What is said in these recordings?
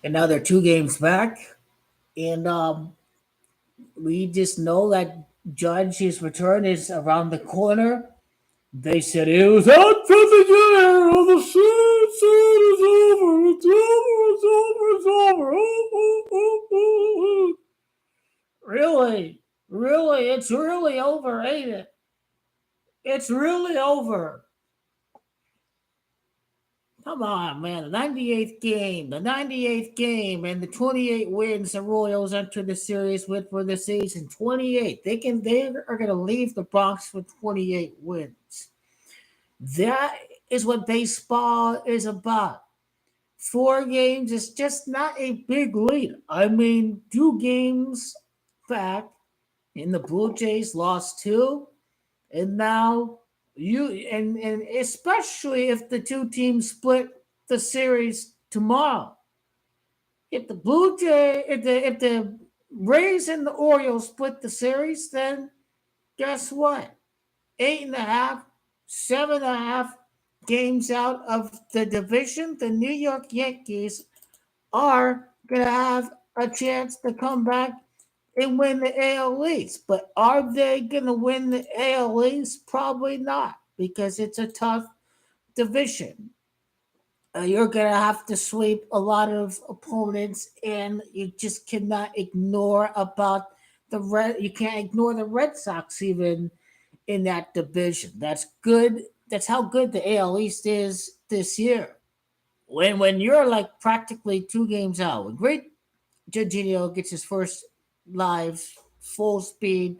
and now they're 2 games back. And we just know that Judge's return is around the corner. They said it was out for the year. The season is over. It's over. It's over. It's over. Oh, oh, oh, oh, oh. Really, really, it's really over, ain't it? It's really over. Come on, man. The 98th game, and the 28 wins the Royals enter the series with for the season. 28. They are going to leave the Bronx with 28 wins. That is what baseball is about. 4 games is just not a big lead. I mean, 2 games back, and the Blue Jays lost two, and now and especially if the two teams split the series tomorrow. If the Rays and the Orioles split the series, then guess what? 8.5, 7.5 games out of the division, the New York Yankees are gonna have a chance to come back and win the AL East. But are they gonna win the AL East? Probably not, because it's a tough division. You're gonna have to sweep a lot of opponents, and you just cannot ignore about the red. You can't ignore the Red Sox even in that division. That's good. That's how good the AL East is this year. When you're like practically 2 games out, when great Jorginho gets his first live full speed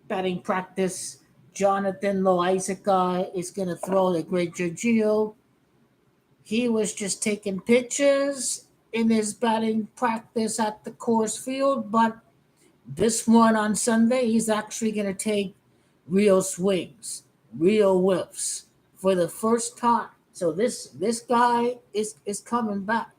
batting practice, Jonathan Loaizaga is going to throw the great Jorginho. He was just taking pictures in his batting practice at the course field, but this one on Sunday, he's actually going to take real swings, real whiffs for the first time. So this guy is coming back.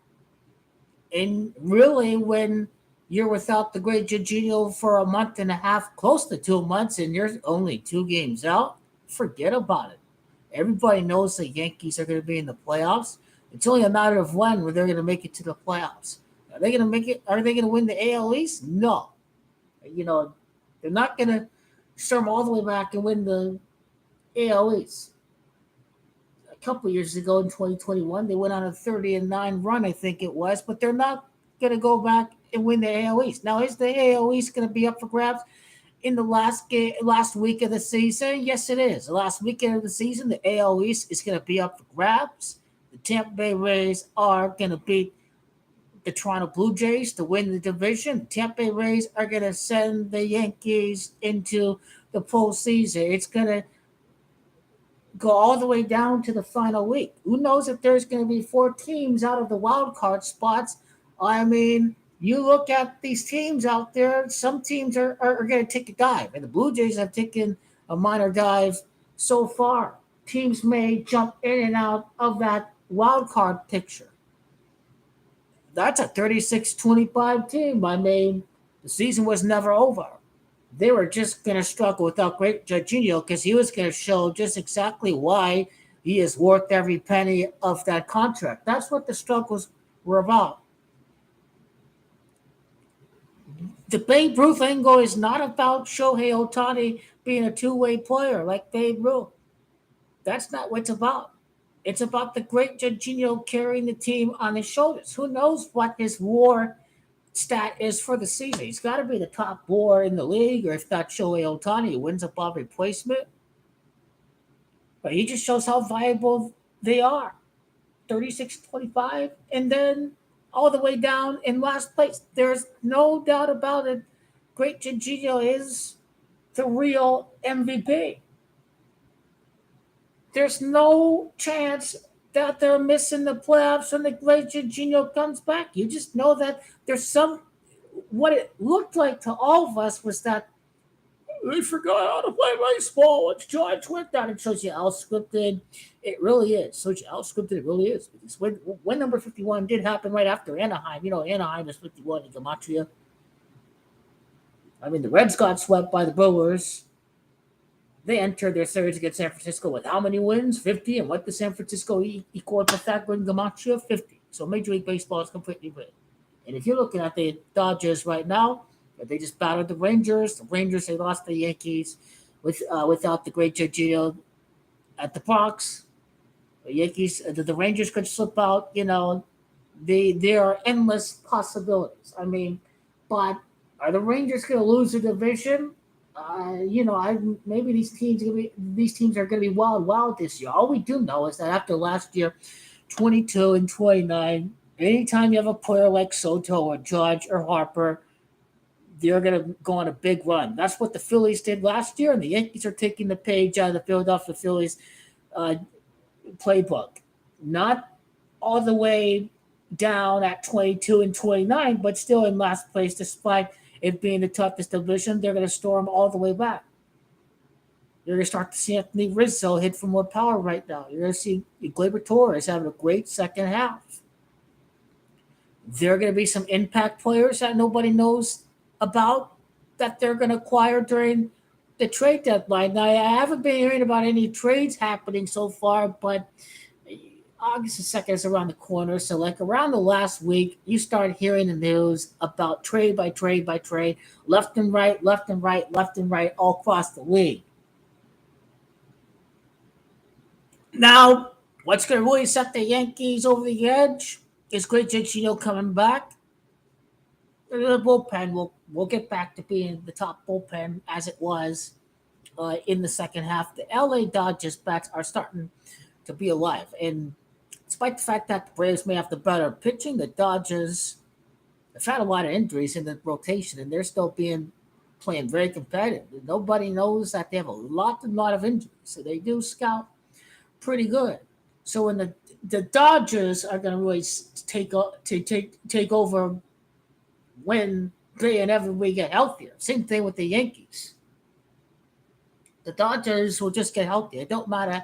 And really, when you're without the great Jorginho for a month and a half, close to 2 months, and you're only 2 games out, forget about it. Everybody knows the Yankees are going to be in the playoffs. It's only a matter of when they're going to make it to the playoffs. Are they going to make it? Are they going to win the AL East? No. You know, they're not going to storm all the way back and win the AL East. A couple years ago in 2021, they went on a 30-9 run, I think it was, but they're not going to go back and win the AL East. Now, is the AL East going to be up for grabs in the last week of the season? Yes, it is. The last weekend of the season, the AL East is going to be up for grabs. The Tampa Bay Rays are going to beat the Toronto Blue Jays to win the division. The Tampa Bay Rays are going to send the Yankees into the postseason. It's going to go all the way down to the final week. Who knows if there's going to be 4 teams out of the wild card spots? I mean, you look at these teams out there, some teams are going to take a dive, and the Blue Jays have taken a minor dive so far. Teams may jump in and out of that wild card picture. That's a 36-25 team. I mean, the season was never over. They were just going to struggle without great Jorginho, because he was going to show just exactly why he is worth every penny of that contract. That's what the struggles were about. The Babe Ruth angle is not about Shohei Ohtani being a two-way player like Babe Ruth. That's not what it's about. It's about the great Jorginho carrying the team on his shoulders. Who knows what his WAR stat is for the season? He's got to be the top WAR in the league, or if not Shohei Ohtani, who wins above replacement. But he just shows how viable they are. 36-25, and then all the way down in last place. There's no doubt about it. Great Jorginho is the real MVP. There's no chance that they're missing the playoffs when the great Jorginho comes back. You just know that there's some. What it looked like to all of us was that we forgot how to play baseball. It's George went down. It shows you how scripted it really is. Shows you how scripted it really is. Because when number 51 did happen right after Anaheim, Anaheim is 51 in Gematria. I mean, the Reds got swept by the Brewers. They entered their series against San Francisco with how many wins? 50. And what did San Francisco equal Pythagorean Gematria? 50. So Major League Baseball is completely rigged. And if you're looking at the Dodgers right now, they just battled the Rangers. The Rangers, they lost the Yankees without the great Jorginho at the Bronx. The Yankees, the Rangers could slip out. There are endless possibilities. I mean, but are the Rangers going to lose the division? I maybe these teams are going to be wild this year. All we do know is that after last year, 22 and 29, anytime you have a player like Soto or Judge or Harper, they're going to go on a big run. That's what the Phillies did last year, and the Yankees are taking the page out of the Philadelphia Phillies uh, playbook. Not all the way down at 22 and 29, but still in last place despite it being the toughest division. They're going to storm all the way back. You're going to start to see Anthony Rizzo hit for more power right now. You're going to see Gleyber Torres having a great second half. There are going to be some impact players that nobody knows about that they're going to acquire during the trade deadline. Now, I haven't been hearing about any trades happening so far, but August the 2nd is around the corner. So, like around the last week, you start hearing the news about trade by trade by trade, left and right, left and right, left and right, all across the league. Now, what's going to really set the Yankees over the edge is great Gigino coming back. The bullpen will get back to being the top bullpen as it was in the second half. The LA Dodgers bats are starting to be alive, and despite the fact that the Braves may have the better pitching, the Dodgers have had a lot of injuries in the rotation, and they're still being playing very competitive. Nobody knows that they have a lot of injuries, so they do scout pretty good. So when the Dodgers are going to really take over when they inevitably get healthier. Same thing with the Yankees. The Dodgers will just get healthier. It don't matter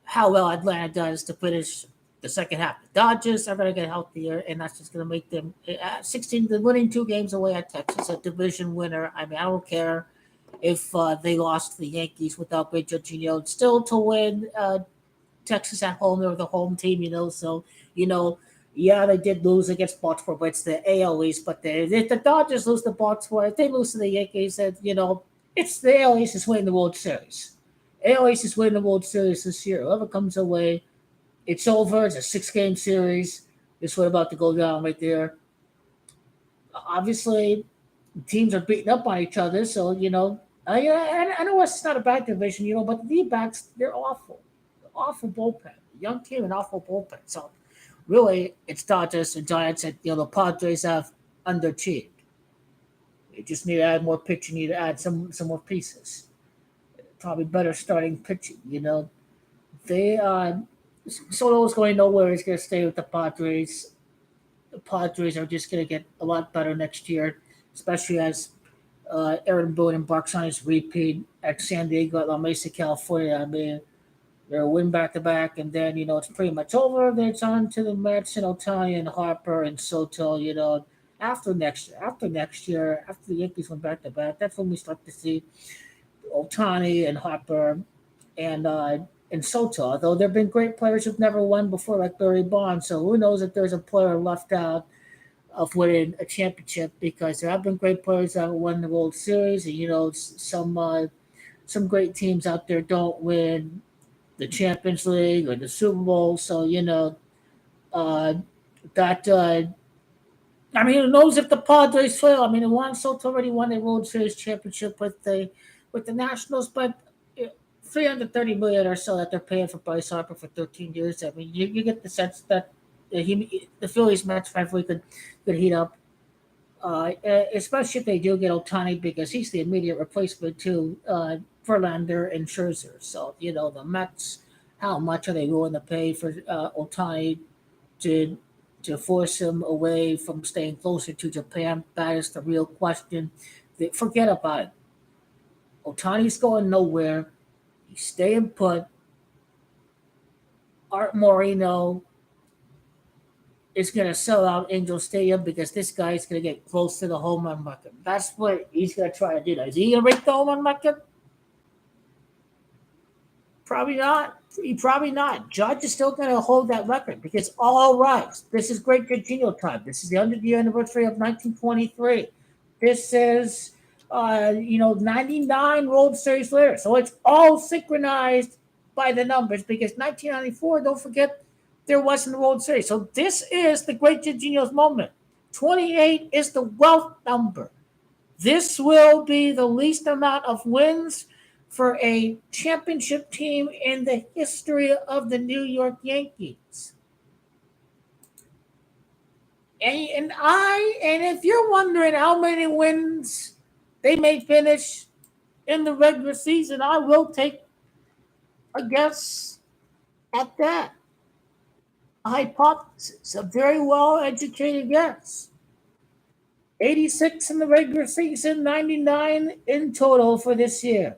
how well Atlanta does to finish the second half. The Dodgers are going to get healthier, and that's just going to make them 16. Winning 2 games away at Texas, a division winner. I mean, I don't care if they lost to the Yankees without great Jorginho. Still to win Texas at home, they're the home team, So you know, yeah, they did lose against Baltimore, but it's the AL East. But if the Dodgers lose to Baltimore, if they lose to the Yankees, then it's the AL East is winning the World Series. AL East is winning the World Series this year. Whoever comes away, it's over. It's a 6-game series. This one about to go down right there. Obviously, teams are beating up on each other, so I know it's not a bad division, but the D-backs, they're awful. Awful bullpen. Young team and awful bullpen. So really, it's Dodgers and Giants that the Padres have underachieved. They just need to add more pitching. Need to add some more pieces. Probably better starting pitching. They Soto's going nowhere. He's going to stay with the Padres. The Padres are just going to get a lot better next year, especially as Aaron Boone embarks on his repeat at San Diego at La Mesa, California. I mean, they're a win back to back, and then it's pretty much over. Then it's on to the Mets and Otani and Harper and Soto. After the Yankees went back to back, that's when we start to see Otani and Harper and Soto. Although there have been great players who've never won before, like Barry Bonds. So who knows if there's a player left out of winning a championship, because there have been great players that have won the World Series, and some great teams out there don't win the Champions League or the Super Bowl. So uh, that I mean, who knows if the Padres fail? I mean, Juan Soto already won a World Series championship with the Nationals, but 330 million or so that they're paying for Bryce Harper for 13 years. I mean, you get the sense that the Phillies Mets rivalry could heat up, especially if they do get Otani, because he's the immediate replacement to Verlander and Scherzer. So the Mets, how much are they willing to pay for Otani to force him away from staying closer to Japan? That is the real question. Forget about it. Otani's going nowhere. He's staying put. Art Moreno is going to sell out Angel Stadium because this guy is going to get close to the home run market. That's what he's going to try to do. Now, is he going to break the home run market? Probably not. Probably not. Judge is still going to hold that record because all right, this is great Jorginho time. This is the 100th year anniversary of 1923. This is 99 World Series later. So it's all synchronized by the numbers because 1994, don't forget, there wasn't a World Series. So this is the great Jorginho's moment. 28 is the wealth number. This will be the least amount of wins for a championship team in the history of the New York Yankees. And if you're wondering how many wins they may finish in the regular season, I will take a guess at that. A hypothesis, a very well educated guess. 86 in the regular season, 99 in total for this year.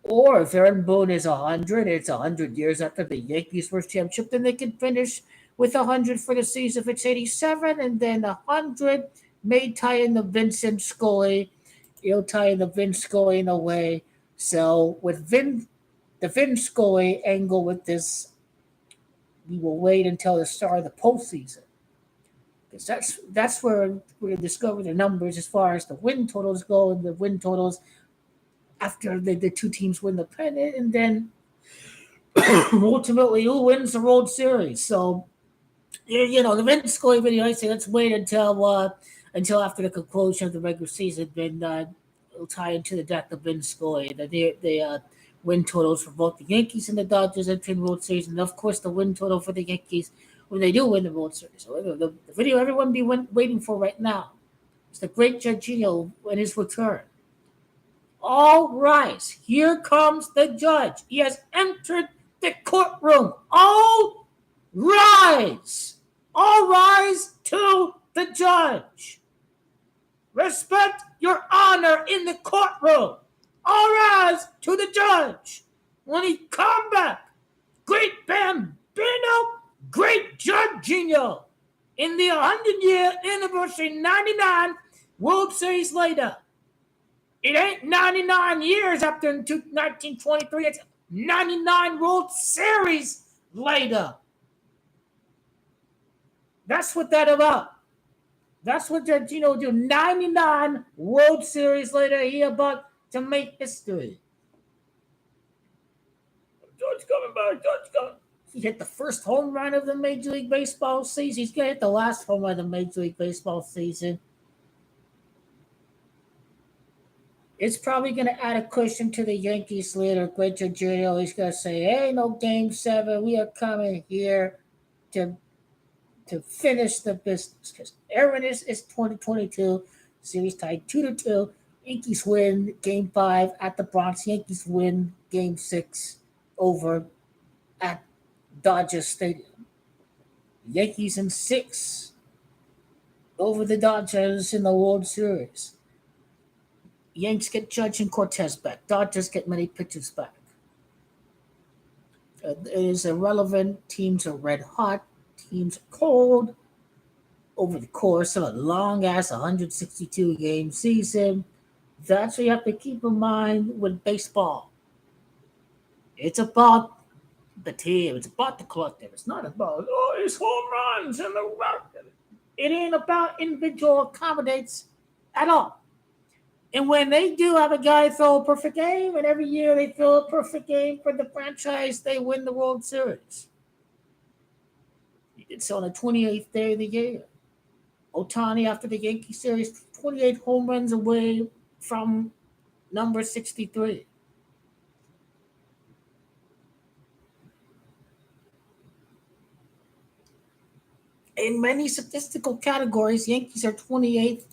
Or if Aaron Boone is 100, it's 100 years after the Yankees' first championship, then they can finish with 100 for the season if it's 87, and then 100 may tie in the Vincent Scully. It'll tie in the Vince Scully in a way. So with the Vince Scully angle with this, we will wait until the start of the postseason. Because that's where we're going to discover the numbers as far as the win totals go, and the win totals after the two teams win the pennant, and then ultimately who wins the World Series. So, the Vince Scully video, I say let's wait until after the conclusion of the regular season, then it'll tie into the death of Vince Scully. The win totals for both the Yankees and the Dodgers entering the World Series, and of course the win total for the Yankees when they do win the World Series. So the video everyone be waiting for right now is the great Jorginho and his return. All rise. Here comes the judge. He has entered the courtroom. All rise. All rise to the judge. Respect your honor in the courtroom. All rise to the judge. When he come back, great Bambino, great Jorginho, in the 100-year anniversary 99 World Series later. It ain't 99 years after 1923. It's 99 World Series later. That's what that's about. That's what Jorginho do. 99 World Series later, he about to make history. George coming back. George coming. He hit the first home run of the Major League Baseball season. He's going to hit the last home run of the Major League Baseball season. It's probably going to add a cushion to the Yankees later. Great Jorginho, he's going to say, hey, no Game 7. We are coming here to finish the business. Because Aaron is 2022. Series tied 2-2. Yankees win Game 5 at the Bronx. Yankees win Game 6 over at Dodger Stadium. Yankees in 6 over the Dodgers in the World Series. Yanks get Judge and Cortez back. Dodgers get many pitchers back. It is irrelevant. Teams are red hot. Teams are cold. Over the course of a long-ass 162-game season, that's what you have to keep in mind with baseball. It's about the team. It's about the collective. It's not about, his home runs and the record. It ain't about individual accommodates at all. And when they do have a guy throw a perfect game, and every year they throw a perfect game for the franchise, they win the World Series. He did so on the 28th day of the year. Ohtani, after the Yankee series, 28 home runs away from number 63. In many statistical categories, Yankees are 28th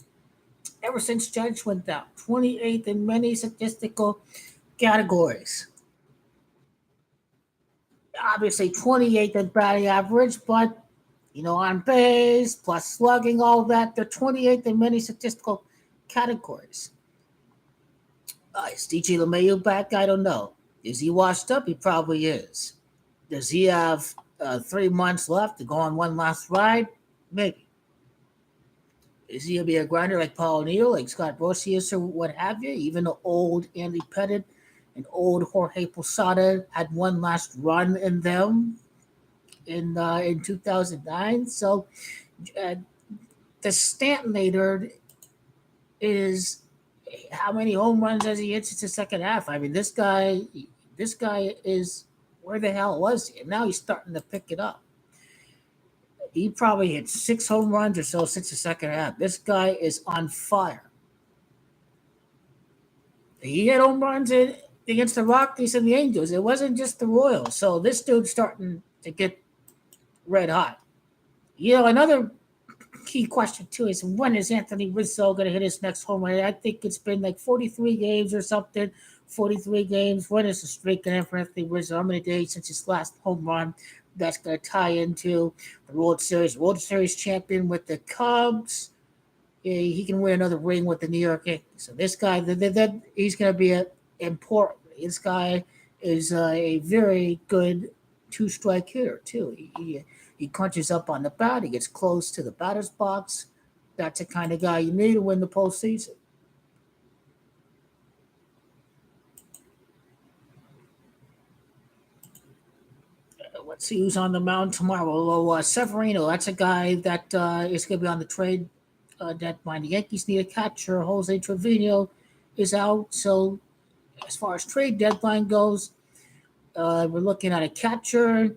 ever since Judge went down. 28th in many statistical categories. Obviously, 28th in batting average, but, on base, plus slugging, all that, they're 28th in many statistical categories. Is DJ LeMahieu back? I don't know. Is he washed up? He probably is. Does he have 3 months left to go on one last ride? Maybe. Is he gonna be a grinder like Paul O'Neill, like Scott Brosius, or what have you? Even the old Andy Pettit and old Jorge Posada had one last run in them in 2009. So uh, the Stantinator is how many home runs has he hit since the second half? I mean, this guy is where the hell was he? And now he's starting to pick it up. He probably hit 6 home runs or so since the second half. This guy is on fire. He hit home runs against the Rockies and the Angels. It wasn't just the Royals. So this dude's starting to get red hot. Another key question too is when is Anthony Rizzo going to hit his next home run? I think it's been like 43 games or something. 43 games. When is the streak going to end for Anthony Rizzo? How many days since his last home run? That's going to tie into the World Series. World Series champion with the Cubs. He can win another ring with the New York Yankees. So this guy, he's going to be important. This guy is a very good two-strike hitter too. He crunches up on the bat. He gets close to the batter's box. That's the kind of guy you need to win the postseason. Let's see who's on the mound tomorrow. Well, Severino, that's a guy that is going to be on the trade deadline. The Yankees need a catcher. Jose Trevino is out. So as far as trade deadline goes, we're looking at a catcher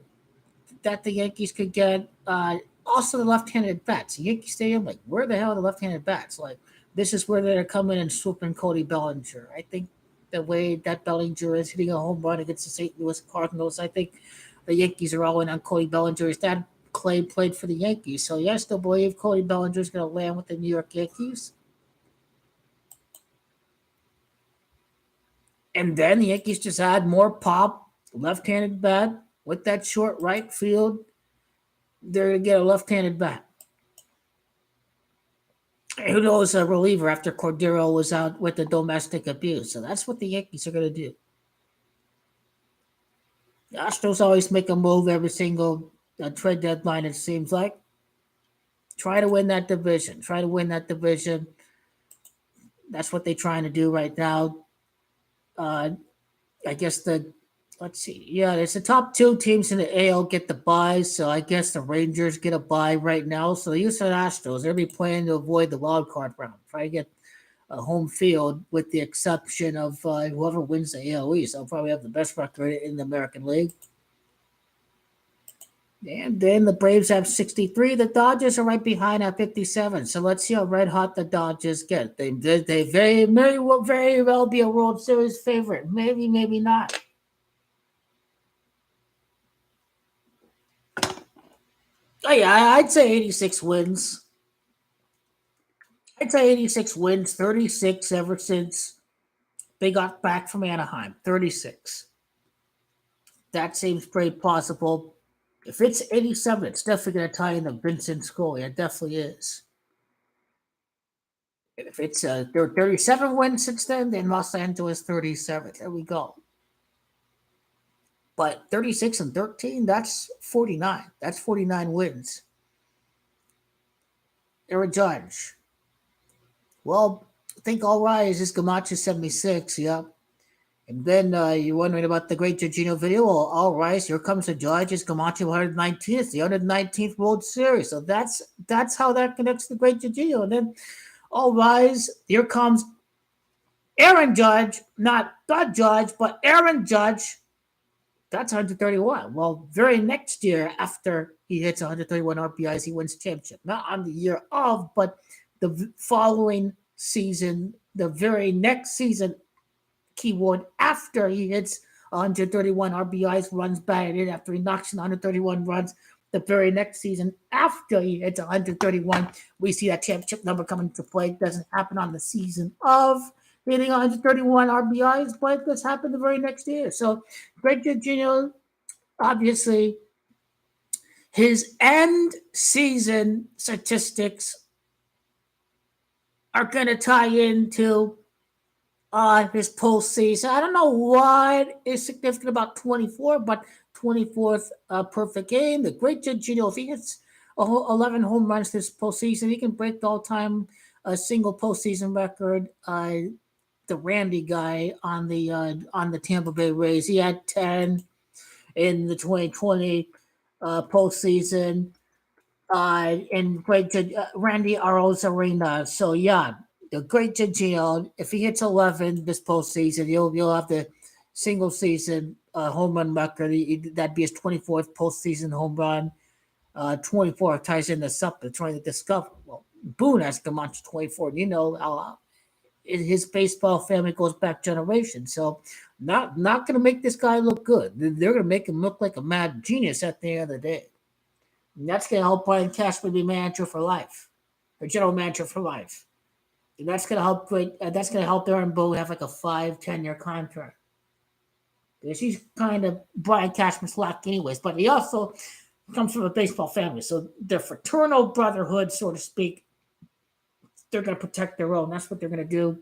that the Yankees could get. Also, the left-handed bats. Yankee Stadium, like, where the hell are the left-handed bats? Like, this is where they're coming and swooping Cody Bellinger. I think the way that Bellinger is hitting a home run against the St. Louis Cardinals, I think the Yankees are all in on Cody Bellinger. His dad, Clay, played for the Yankees. So, yes, I still believe Cody Bellinger is going to land with the New York Yankees. And then the Yankees just add more pop, left-handed bat with that short right field. They're going to get a left-handed bat. Who knows a reliever after Cordero was out with the domestic abuse. So that's what the Yankees are going to do. The Astros always make a move every single trade deadline, it seems like. Try to win that division. Try to win that division. That's what they're trying to do right now. I guess let's see. Yeah, it's the top two teams in the AL get the buys. So I guess the Rangers get a buy right now. So the Houston Astros, they'll be playing to avoid the wild card round. Try to get a home field with the exception of whoever wins the AL East. They'll probably have the best record in the American League. And then the Braves have 63. The Dodgers are right behind at 57. So let's see how red hot the Dodgers get. They very well be a World Series favorite. Maybe, maybe not. Oh yeah, I'd say 86 wins. I'd say 86 wins, 36 ever since they got back from Anaheim. 36. That seems pretty plausible. If it's 87, it's definitely going to tie into Vincent Scully. It definitely is. If it's there are 37 wins since then Los Angeles 37. There we go. But 36 and 13, that's 49. That's 49 wins. Aaron Judge. Well, I think all rise is Camacho 76. Yep. And then you're wondering about the great Jorginho video. Well, all rise. Here comes the Judge. Is Camacho 119th? It's the 119th World Series. So that's how that connects to the great Jorginho. And then all rise. Here comes Aaron Judge. Not the Judge, but Aaron Judge. That's 131. Well, very next year after he hits 131 RBIs, he wins the championship. Not on the year of, but the following season, the very next season, keyword after he hits 131 RBIs, runs batted in after he knocks in 131 runs. The very next season, after he hits 131, we see that championship number come into play. It doesn't happen on the season of hitting 131 RBIs, but this happened the very next year. So Greg Jorginho, obviously, his end season statistics are going to tie into his postseason. I don't know what is significant about 24, but 24th perfect game. The great Jorginho, if he hits 11 home runs this postseason. He can break the all-time single postseason record. The Randy guy on the Tampa Bay Rays, he had 10 in the 2020 postseason. And great to Randy Arozarena. So yeah, the great Gio. If he hits 11 this postseason, you'll have the single season home run record. That'd be his 24th postseason home run. 24 ties in the supper, trying to discover. Well, Boone has come on to 24. You know, his baseball family goes back generations. So, not going to make this guy look good. They're going to make him look like a mad genius at the end of the day. And that's going to help Brian Cashman be manager for life, or general manager for life. And that's going to help. That's going to help Aaron Boone have like a 5-10 year contract. Because he's kind of Brian Cashman's luck, anyways. But he also comes from a baseball family, so their fraternal brotherhood, so to speak, they're going to protect their own. That's what they're going to do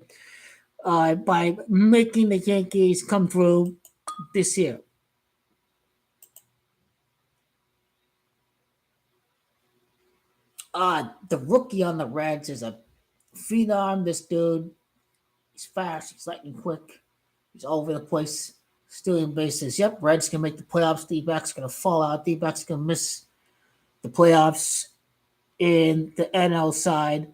by making the Yankees come through this year. The rookie on the Reds is a phenom. This dude, he's fast, he's lightning quick, he's all over the place, stealing bases. Yep, Reds can make the playoffs. D-backs going to fall out. D-backs going to miss the playoffs in the NL side.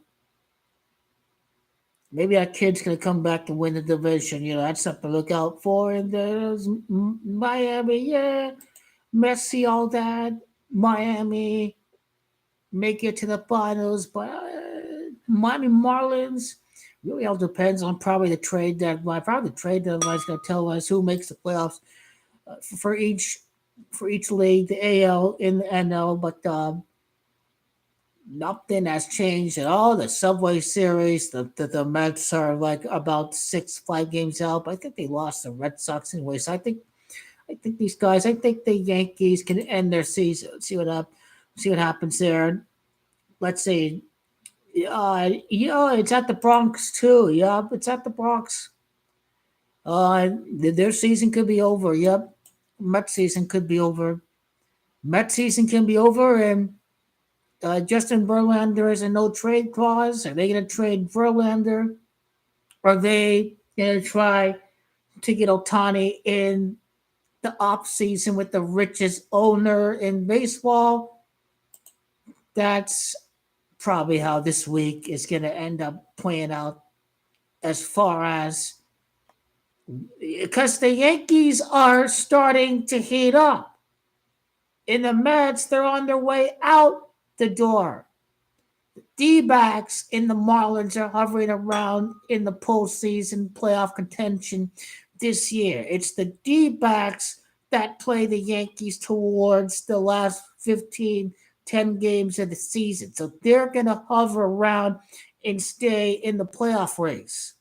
Maybe that kid's going to come back and win the division. You know, that's something to look out for. And there's Miami, yeah, Messi, all that. Miami make it to the finals, but Miami Marlins really all depends on probably the trade deadline. Probably the trade deadline is going to tell us who makes the playoffs for each league, the AL and the NL. But nothing has changed at all. The Subway Series, the Mets are like about 5 games out. But I think they lost the Red Sox anyway. So I think these guys. I think the Yankees can end their season. See what happens there. Let's see. Yeah, it's at the Bronx too. Yep, it's at the Bronx. Their season could be over. Yep, Met season could be over. Met season can be over, and Justin Verlander has a no trade clause. Are they going to trade Verlander? Are they going to try to get Otani in the off season with the richest owner in baseball? That's probably how this week is going to end up playing out as far as because the Yankees are starting to heat up. In the Mets, they're on their way out the door. D-backs in the Marlins are hovering around in the postseason playoff contention this year. It's the D-backs that play the Yankees towards the last 10 games of the season. So they're going to hover around and stay in the playoff race.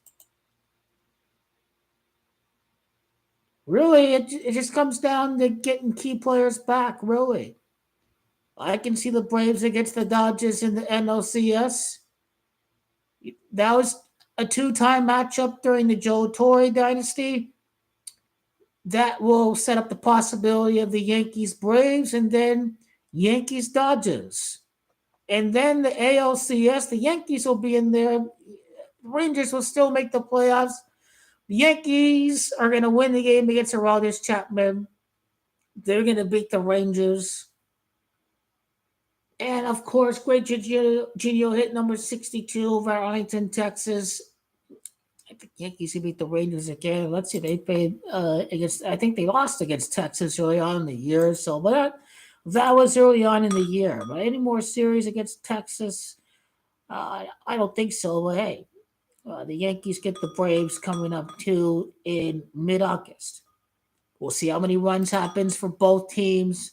Really, it just comes down to getting key players back, really. I can see the Braves against the Dodgers in the NLCS. That was a 2-time matchup during the Joe Torre dynasty. That will set up the possibility of the Yankees Braves and then Yankees Dodgers. And then the ALCS, the Yankees will be in there. Rangers will still make the playoffs. The Yankees are going to win the game against Aroldis Chapman. They're going to beat the Rangers. And of course, great Genio hit number 62 over Arlington, Texas. I think Yankees can beat the Rangers again. Let's see, they played against. I think they lost against Texas early on in the year. So, but that was early on in the year. But any more series against Texas? I don't think so. But hey, the Yankees get the Braves coming up too in mid-August. We'll see how many runs happens for both teams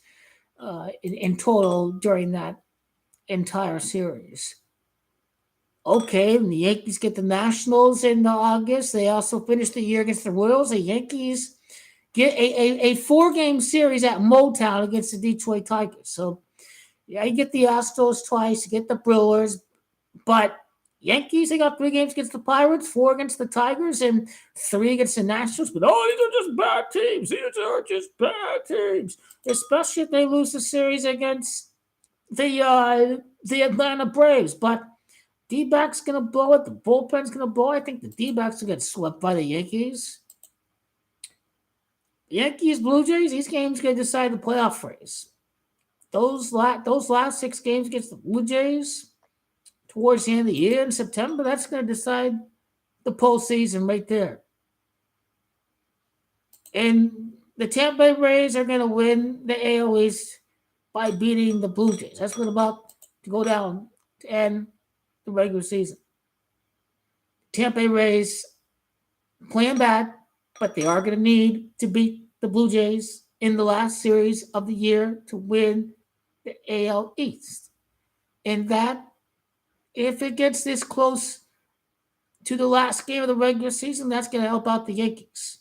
in total during that entire series. Okay, and the Yankees get the Nationals in August. They also finish the year against the Royals. The Yankees get a 4-game series at Motown against the Detroit Tigers. So, yeah, you get the Astros twice, you get the Brewers, but Yankees, they got 3 games against the Pirates, 4 against the Tigers, and 3 against the Nationals. But, these are just bad teams. These are just bad teams. Especially if they lose the series against the Atlanta Braves, but D-backs gonna blow it. The bullpen's gonna blow. I think the D-backs will get swept by the Yankees. Yankees, Blue Jays. These games gonna decide the playoff race. Those last 6 games against the Blue Jays towards the end of the year in September. That's gonna decide the postseason right there. And the Tampa Bay Rays are gonna win the AL East by beating the Blue Jays. That's what about to go down to end the regular season. Tampa Bay Rays playing bad, but they are going to need to beat the Blue Jays in the last series of the year to win the AL East. And that, if it gets this close to the last game of the regular season, that's going to help out the Yankees.